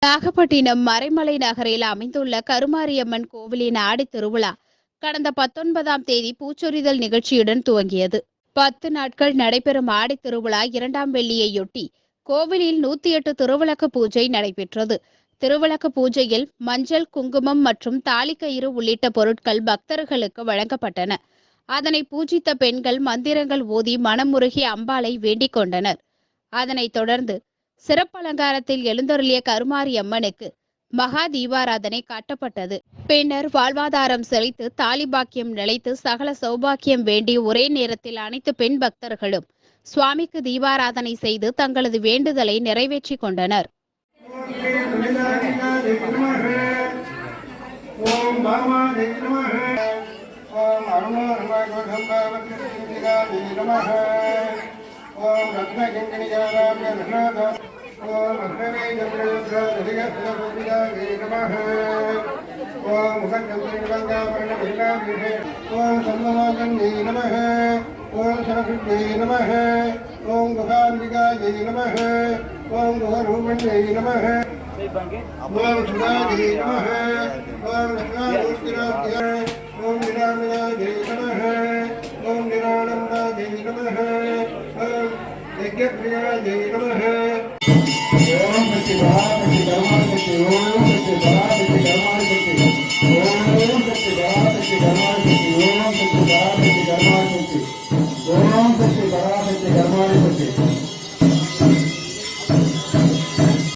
நாகப்பட்டினம் மறைமலை நகரில் அமைந்துள்ள கருமாரியம்மன் கோவிலின் ஆடி திருவிழா கடந்த 19ஆம் தேதி பூச்சொரிதல் நிகழ்ச்சியுடன் துவங்கியது. 10 நாட்கள் நடைபெறும் ஆடி திருவிழா 2ஆம் வெள்ளியையொட்டி கோவிலில் 108 திருவிளக்கு பூஜை நடைபெற்றது. திருவிளக்கு பூஜையில் மஞ்சள், குங்குமம் மற்றும் தாலிக்கயிறு உள்ளிட்ட பொருட்கள் பக்தர்களுக்கு வழங்கப்பட்டன. அதனை பூஜித்த பெண்கள் மந்திரங்கள் ஓதி மனமுருகி அம்பாளை வேண்டிக் கொண்டனர். அதனைத் தொடர்ந்து சிறப்பலங்காரத்தில் எழுந்தருளிய கருமாரி அம்மனுக்கு மகா தீபாராதனை காட்டப்பட்டது. பின்னர் வாழ்வாதாரம் செழித்து தாலிபாக்கியம் நிலைத்து சகல சௌபாக்கியம் வேண்டி ஒரே நேரத்தில் அனைத்து பெண் பக்தர்களும் சுவாமிக்கு தீபாராதனை செய்து தங்களது வேண்டுதலை நிறைவேற்றிக் கொண்டனர். ओम रत्नकिंकणिकाराम्य रत्नाथ ओम अग्नवे चंद्रयुद्धाधिगस्वरूपिकायै नमः ओम मुखकंकणिवङ्गाभरणविलाभिषे ओम सम्मोहकन्यै नमः ओम सरस्वत्यै नमः ओम गुहाम्बिकायै नमः ओम गुहरूपिण्यै नमः ओम सुधायै नमः ओम रत्नारूपिराभ्यां ओम निरामयायै नमः ओम निरानन्दायै नमः यज्ञप्रियायै नमः।